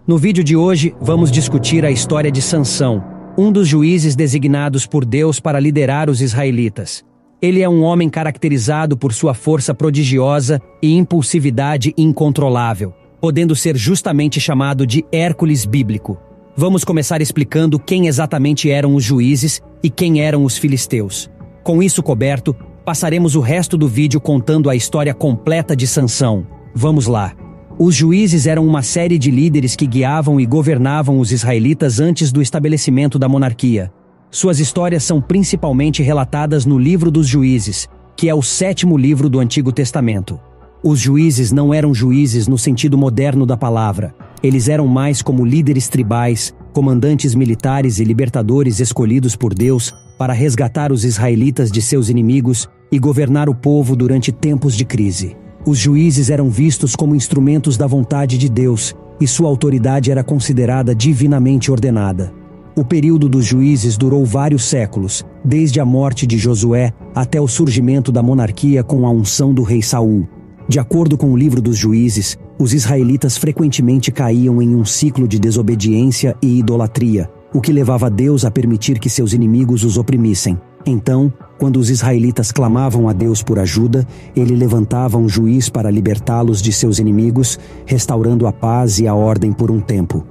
No vídeo de hoje, vamos discutir a história de Sansão, um dos juízes designados por Deus para liderar os israelitas. Ele é um homem caracterizado por sua força prodigiosa e impulsividade incontrolável, podendo ser justamente chamado de Hércules bíblico. Vamos começar explicando quem exatamente eram os juízes e quem eram os filisteus. Com isso coberto, passaremos o resto do vídeo contando a história completa de Sansão. Vamos lá. Os juízes eram uma série de líderes que guiavam e governavam os israelitas antes do estabelecimento da monarquia. Suas histórias são principalmente relatadas no Livro dos Juízes, que é o 7º livro do Antigo Testamento. Os juízes não eram juízes no sentido moderno da palavra. Eles eram mais como líderes tribais, comandantes militares e libertadores escolhidos por Deus para resgatar os israelitas de seus inimigos e governar o povo durante tempos de crise. Os juízes eram vistos como instrumentos da vontade de Deus, e sua autoridade era considerada divinamente ordenada. O período dos juízes durou vários séculos, desde a morte de Josué até o surgimento da monarquia com a unção do rei Saul. De acordo com o Livro dos Juízes, os israelitas frequentemente caíam em um ciclo de desobediência e idolatria, o que levava Deus a permitir que seus inimigos os oprimissem. Então, quando os israelitas clamavam a Deus por ajuda, ele levantava um juiz para libertá-los de seus inimigos, restaurando a paz e a ordem por um tempo.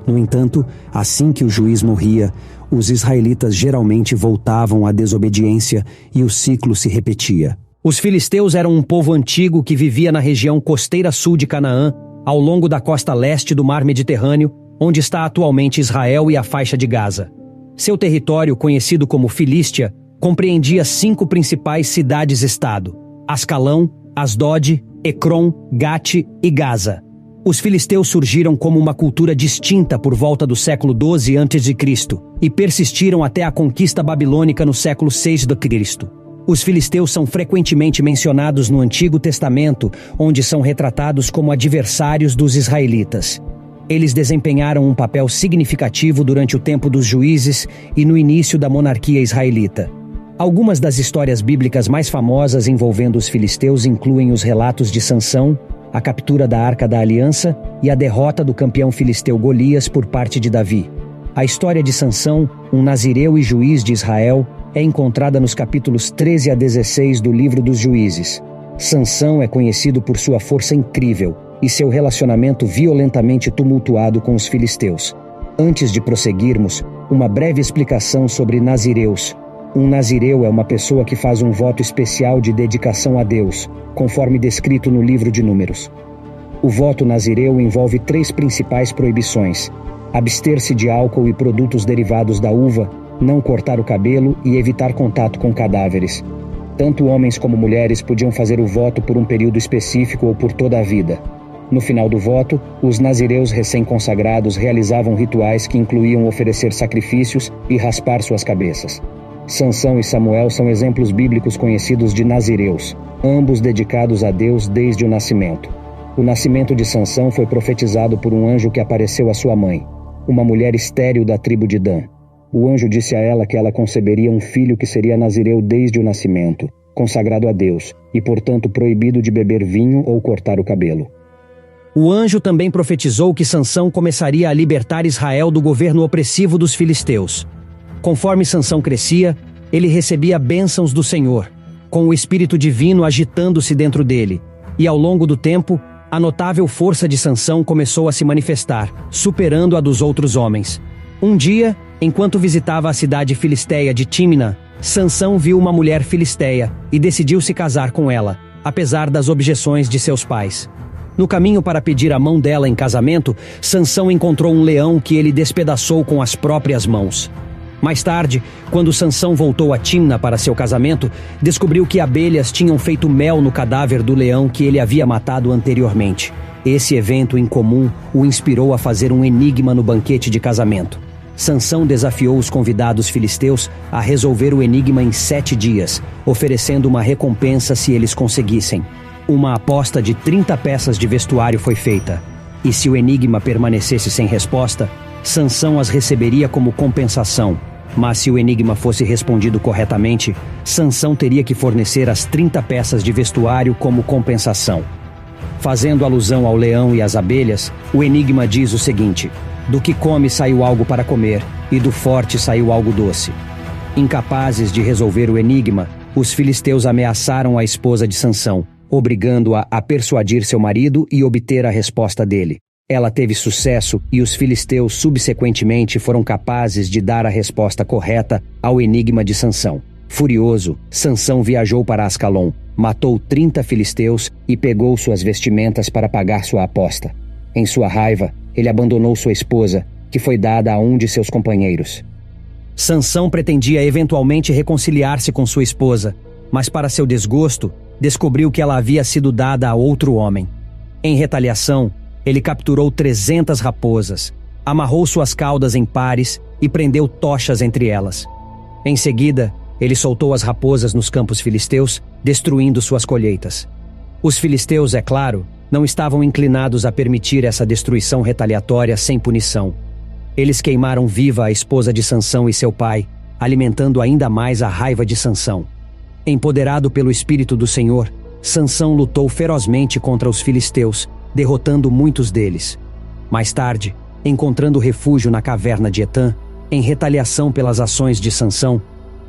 No entanto, assim que o juiz morria, os israelitas geralmente voltavam à desobediência e o ciclo se repetia. Os filisteus eram um povo antigo que vivia na região costeira sul de Canaã, ao longo da costa leste do Mar Mediterrâneo, onde está atualmente Israel e a faixa de Gaza. Seu território, conhecido como Filístia, compreendia 5 principais cidades-estado: Ascalão, Asdod, Ecrom, Gate e Gaza. Os filisteus surgiram como uma cultura distinta por volta do século XII a.C. e persistiram até a conquista babilônica no século VI d.C. Os filisteus são frequentemente mencionados no Antigo Testamento, onde são retratados como adversários dos israelitas. Eles desempenharam um papel significativo durante o tempo dos juízes e no início da monarquia israelita. Algumas das histórias bíblicas mais famosas envolvendo os filisteus incluem os relatos de Sansão, a captura da Arca da Aliança e a derrota do campeão filisteu Golias por parte de Davi. A história de Sansão, um nazireu e juiz de Israel, é encontrada nos capítulos 13 a 16 do Livro dos Juízes. Sansão é conhecido por sua força incrível e seu relacionamento violentamente tumultuado com os filisteus. Antes de prosseguirmos, uma breve explicação sobre nazireus. Um nazireu é uma pessoa que faz um voto especial de dedicação a Deus, conforme descrito no livro de Números. O voto nazireu envolve 3 principais proibições: abster-se de álcool e produtos derivados da uva, não cortar o cabelo e evitar contato com cadáveres. Tanto homens como mulheres podiam fazer o voto por um período específico ou por toda a vida. No final do voto, os nazireus recém-consagrados realizavam rituais que incluíam oferecer sacrifícios e raspar suas cabeças. Sansão e Samuel são exemplos bíblicos conhecidos de nazireus, ambos dedicados a Deus desde o nascimento. O nascimento de Sansão foi profetizado por um anjo que apareceu à sua mãe, uma mulher estéril da tribo de Dan. O anjo disse a ela que ela conceberia um filho que seria nazireu desde o nascimento, consagrado a Deus, e portanto proibido de beber vinho ou cortar o cabelo. O anjo também profetizou que Sansão começaria a libertar Israel do governo opressivo dos filisteus. Conforme Sansão crescia, ele recebia bênçãos do Senhor, com o Espírito Divino agitando-se dentro dele, e ao longo do tempo, a notável força de Sansão começou a se manifestar, superando a dos outros homens. Um dia, enquanto visitava a cidade filisteia de Tímina, Sansão viu uma mulher filisteia e decidiu se casar com ela, apesar das objeções de seus pais. No caminho para pedir a mão dela em casamento, Sansão encontrou um leão que ele despedaçou com as próprias mãos. Mais tarde, quando Sansão voltou a Tímna para seu casamento, descobriu que abelhas tinham feito mel no cadáver do leão que ele havia matado anteriormente. Esse evento incomum o inspirou a fazer um enigma no banquete de casamento. Sansão desafiou os convidados filisteus a resolver o enigma em 7 dias, oferecendo uma recompensa se eles conseguissem. Uma aposta de 30 peças de vestuário foi feita, e se o enigma permanecesse sem resposta, Sansão as receberia como compensação. Mas se o enigma fosse respondido corretamente, Sansão teria que fornecer as 30 peças de vestuário como compensação. Fazendo alusão ao leão e às abelhas, o enigma diz o seguinte: do que come saiu algo para comer, e do forte saiu algo doce. Incapazes de resolver o enigma, os filisteus ameaçaram a esposa de Sansão, obrigando-a a persuadir seu marido e obter a resposta dele. Ela teve sucesso e os filisteus subsequentemente foram capazes de dar a resposta correta ao enigma de Sansão. Furioso, Sansão viajou para Ascalon, matou 30 filisteus e pegou suas vestimentas para pagar sua aposta. Em sua raiva, ele abandonou sua esposa, que foi dada a um de seus companheiros. Sansão pretendia eventualmente reconciliar-se com sua esposa, mas para seu desgosto, descobriu que ela havia sido dada a outro homem. Em retaliação, ele capturou 300 raposas, amarrou suas caudas em pares e prendeu tochas entre elas. Em seguida, ele soltou as raposas nos campos filisteus, destruindo suas colheitas. Os filisteus, é claro, não estavam inclinados a permitir essa destruição retaliatória sem punição. Eles queimaram viva a esposa de Sansão e seu pai, alimentando ainda mais a raiva de Sansão. Empoderado pelo Espírito do Senhor, Sansão lutou ferozmente contra os filisteus, derrotando muitos deles. Mais tarde, encontrando refúgio na caverna de Etã, em retaliação pelas ações de Sansão,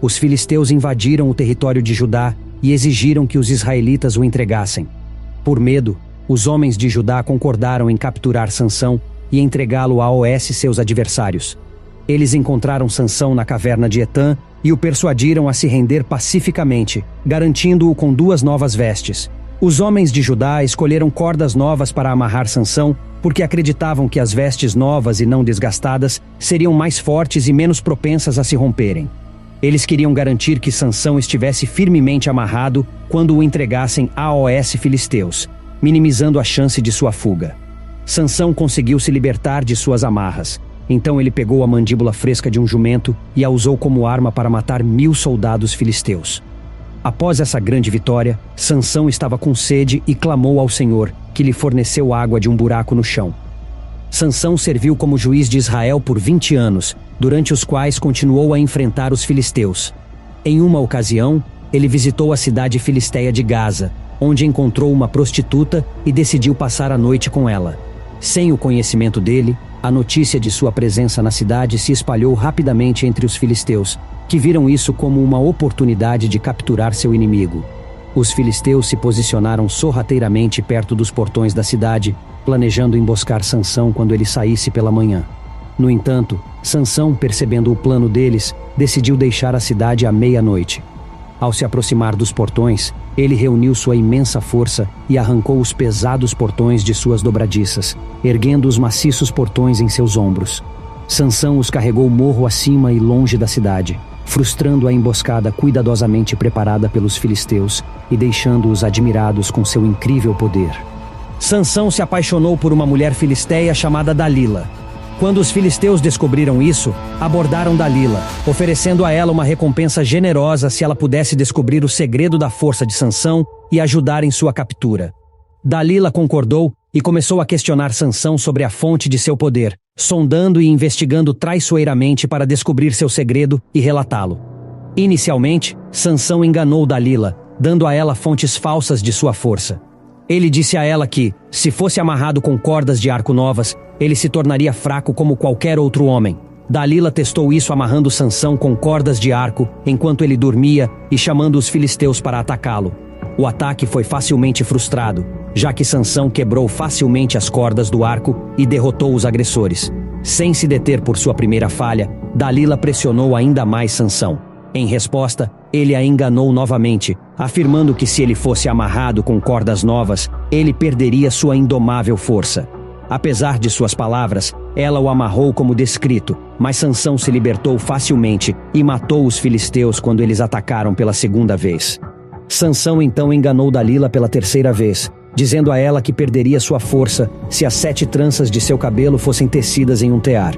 os filisteus invadiram o território de Judá e exigiram que os israelitas o entregassem. Por medo, os homens de Judá concordaram em capturar Sansão e entregá-lo a seus adversários. Eles encontraram Sansão na caverna de Etã e o persuadiram a se render pacificamente, garantindo-o com 2 novas vestes. Os homens de Judá escolheram cordas novas para amarrar Sansão, porque acreditavam que as vestes novas e não desgastadas seriam mais fortes e menos propensas a se romperem. Eles queriam garantir que Sansão estivesse firmemente amarrado quando o entregassem a filisteus, minimizando a chance de sua fuga. Sansão conseguiu se libertar de suas amarras. Então ele pegou a mandíbula fresca de um jumento e a usou como arma para matar 1000 soldados filisteus. Após essa grande vitória, Sansão estava com sede e clamou ao Senhor, que lhe forneceu água de um buraco no chão. Sansão serviu como juiz de Israel por 20 anos, durante os quais continuou a enfrentar os filisteus. Em uma ocasião, ele visitou a cidade filisteia de Gaza, onde encontrou uma prostituta e decidiu passar a noite com ela. Sem o conhecimento dele, a notícia de sua presença na cidade se espalhou rapidamente entre os filisteus, que viram isso como uma oportunidade de capturar seu inimigo. Os filisteus se posicionaram sorrateiramente perto dos portões da cidade, planejando emboscar Sansão quando ele saísse pela manhã. No entanto, Sansão, percebendo o plano deles, decidiu deixar a cidade à meia-noite. Ao se aproximar dos portões, ele reuniu sua imensa força e arrancou os pesados portões de suas dobradiças, erguendo os maciços portões em seus ombros. Sansão os carregou morro acima e longe da cidade, frustrando a emboscada cuidadosamente preparada pelos filisteus e deixando-os admirados com seu incrível poder. Sansão se apaixonou por uma mulher filisteia chamada Dalila. Quando os filisteus descobriram isso, abordaram Dalila, oferecendo a ela uma recompensa generosa se ela pudesse descobrir o segredo da força de Sansão e ajudar em sua captura. Dalila concordou e começou a questionar Sansão sobre a fonte de seu poder, sondando e investigando traiçoeiramente para descobrir seu segredo e relatá-lo. Inicialmente, Sansão enganou Dalila, dando a ela fontes falsas de sua força. Ele disse a ela que, se fosse amarrado com cordas de arco novas, ele se tornaria fraco como qualquer outro homem. Dalila testou isso amarrando Sansão com cordas de arco enquanto ele dormia e chamando os filisteus para atacá-lo. O ataque foi facilmente frustrado, já que Sansão quebrou facilmente as cordas do arco e derrotou os agressores. Sem se deter por sua primeira falha, Dalila pressionou ainda mais Sansão. Em resposta, ele a enganou novamente, afirmando que se ele fosse amarrado com cordas novas, ele perderia sua indomável força. Apesar de suas palavras, ela o amarrou como descrito, mas Sansão se libertou facilmente e matou os filisteus quando eles atacaram pela segunda vez. Sansão então enganou Dalila pela terceira vez, dizendo a ela que perderia sua força se as 7 tranças de seu cabelo fossem tecidas em um tear.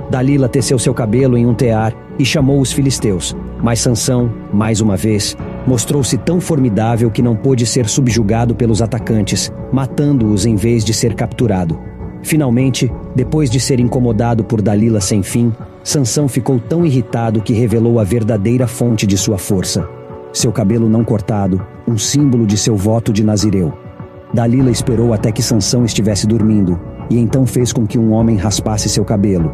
Dalila teceu seu cabelo em um tear e chamou os filisteus, mas Sansão, mais uma vez, mostrou-se tão formidável que não pôde ser subjugado pelos atacantes, matando-os em vez de ser capturado. Finalmente, depois de ser incomodado por Dalila sem fim, Sansão ficou tão irritado que revelou a verdadeira fonte de sua força: seu cabelo não cortado, um símbolo de seu voto de Nazireu. Dalila esperou até que Sansão estivesse dormindo, e então fez com que um homem raspasse seu cabelo.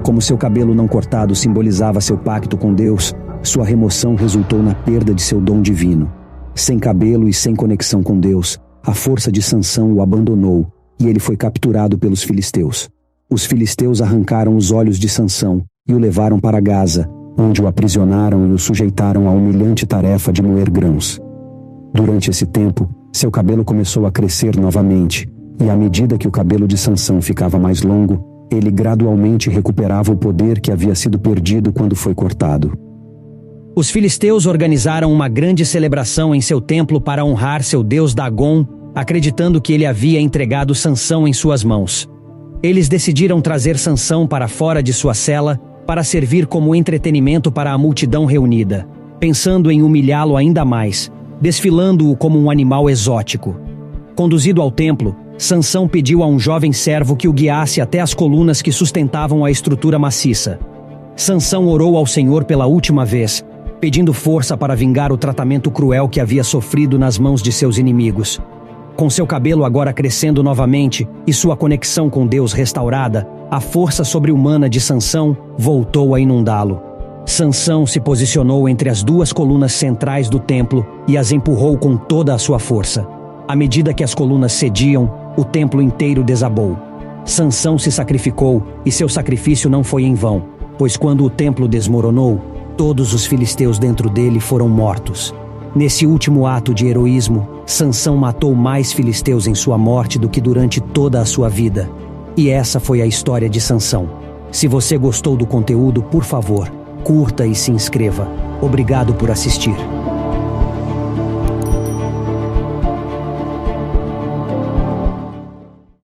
Como seu cabelo não cortado simbolizava seu pacto com Deus, sua remoção resultou na perda de seu dom divino. Sem cabelo e sem conexão com Deus, a força de Sansão o abandonou, e ele foi capturado pelos filisteus. Os filisteus arrancaram os olhos de Sansão e o levaram para Gaza, onde o aprisionaram e o sujeitaram à humilhante tarefa de moer grãos. Durante esse tempo, seu cabelo começou a crescer novamente, e à medida que o cabelo de Sansão ficava mais longo, ele gradualmente recuperava o poder que havia sido perdido quando foi cortado. Os filisteus organizaram uma grande celebração em seu templo para honrar seu deus Dagon, acreditando que ele havia entregado Sansão em suas mãos. Eles decidiram trazer Sansão para fora de sua cela para servir como entretenimento para a multidão reunida, pensando em humilhá-lo ainda mais, desfilando-o como um animal exótico. Conduzido ao templo, Sansão pediu a um jovem servo que o guiasse até as colunas que sustentavam a estrutura maciça. Sansão orou ao Senhor pela última vez, pedindo força para vingar o tratamento cruel que havia sofrido nas mãos de seus inimigos. Com seu cabelo agora crescendo novamente e sua conexão com Deus restaurada, a força sobre-humana de Sansão voltou a inundá-lo. Sansão se posicionou entre as duas colunas centrais do templo e as empurrou com toda a sua força. À medida que as colunas cediam, o templo inteiro desabou. Sansão se sacrificou e seu sacrifício não foi em vão, pois quando o templo desmoronou, todos os filisteus dentro dele foram mortos. Nesse último ato de heroísmo, Sansão matou mais filisteus em sua morte do que durante toda a sua vida. E essa foi a história de Sansão. Se você gostou do conteúdo, por favor, curta e se inscreva. Obrigado por assistir.